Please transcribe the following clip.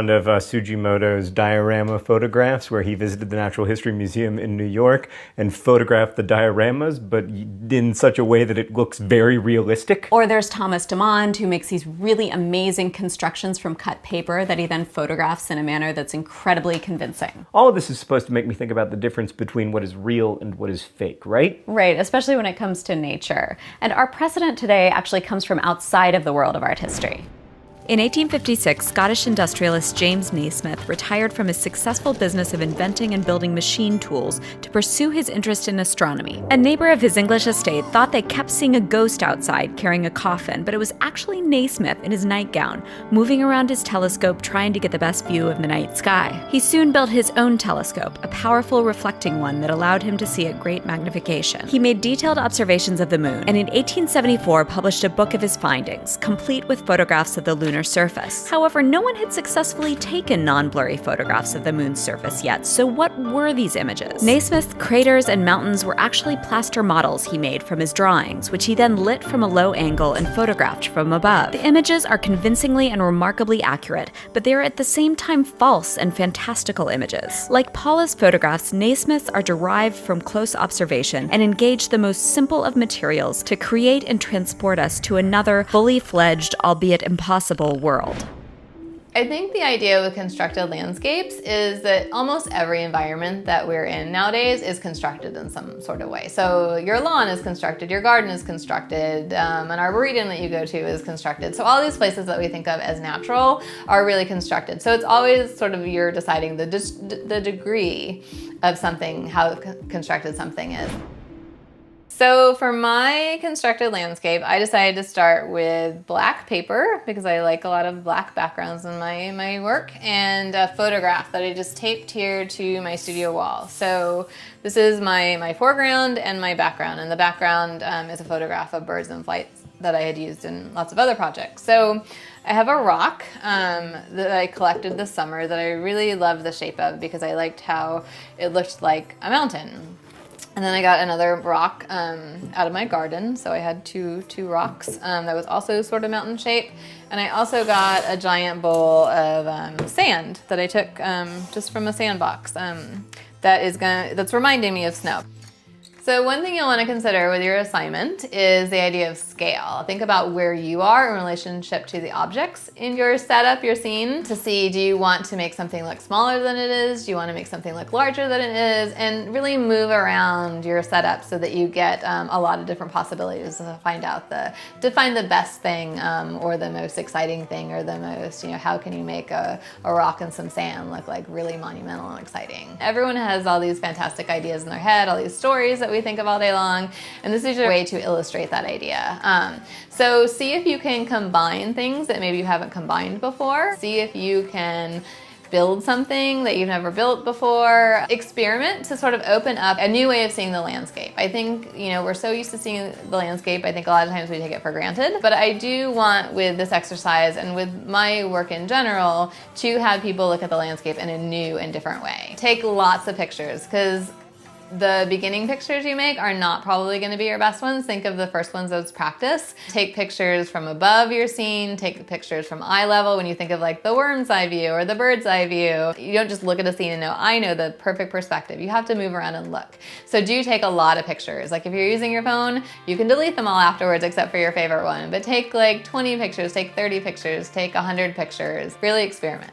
Of Sugimoto's diorama photographs, where he visited the Natural History Museum in New York and photographed the dioramas, but in such a way that it looks very realistic. Or there's Thomas Dimond, who makes these really amazing constructions from cut paper that he then photographs in a manner that's incredibly convincing. All of this is supposed to make me think about the difference between what is real and what is fake, right? Right, especially when it comes to nature. And our precedent today actually comes from outside of the world of art history. In 1856, Scottish industrialist James Naismith retired from his successful business of inventing and building machine tools to pursue his interest in astronomy. A neighbor of his English estate thought they kept seeing a ghost outside carrying a coffin, but it was actually Naismith in his nightgown, moving around his telescope trying to get the best view of the night sky. He soon built his own telescope, a powerful reflecting one that allowed him to see at great magnification. He made detailed observations of the moon, and in 1874 published a book of his findings, complete with photographs of the lunar surface. However, no one had successfully taken non-blurry photographs of the moon's surface yet, so what were these images? Naismith's craters and mountains were actually plaster models he made from his drawings, which he then lit from a low angle and photographed from above. The images are convincingly and remarkably accurate, but they are at the same time false and fantastical images. Like Paula's photographs, Naismith's are derived from close observation and engage the most simple of materials to create and transport us to another, fully fledged, albeit impossible, world. I think the idea with constructed landscapes is that almost every environment that we're in nowadays is constructed in some sort of way. So your lawn is constructed, your garden is constructed, an arboretum that you go to is constructed. So all these places that we think of as natural are really constructed. So it's always sort of you're deciding the degree of something, how constructed something is. So for my constructed landscape, I decided to start with black paper because I like a lot of black backgrounds in my work, and a photograph that I just taped here to my studio wall. So this is my foreground and my background, and the background is a photograph of birds in flight that I had used in lots of other projects. So I have a rock that I collected this summer that I really loved the shape of because I liked how it looked like a mountain. And then I got another rock out of my garden, so I had two rocks that was also sort of mountain shape. And I also got a giant bowl of sand that I took just from a sandbox that's reminding me of snow. So one thing you'll want to consider with your assignment is the idea of scale. Think about where you are in relationship to the objects in your setup, your scene, to see, do you want to make something look smaller than it is? Do you want to make something look larger than it is? And really move around your setup so that you get a lot of different possibilities to find the best thing or the most exciting thing, or the most, how can you make a rock and some sand look like really monumental and exciting? Everyone has all these fantastic ideas in their head, all these stories that we think of all day long, and this is your way to illustrate that idea. So see if you can combine things that maybe you haven't combined before. See if you can build something that you've never built before. Experiment to sort of open up a new way of seeing the landscape. I think, we're so used to seeing the landscape, I think a lot of times we take it for granted. But I do want, with this exercise and with my work in general, to have people look at the landscape in a new and different way. Take lots of pictures, because the beginning pictures you make are not probably going to be your best ones. Think of the first ones as practice. Take pictures from above your scene, take pictures from eye level when you think of like the worm's eye view or the bird's eye view. You don't just look at a scene and know, I know the perfect perspective. You have to move around and look. So do take a lot of pictures. Like if you're using your phone, you can delete them all afterwards except for your favorite one. But take like 20 pictures, take 30 pictures, take 100 pictures. Really experiment.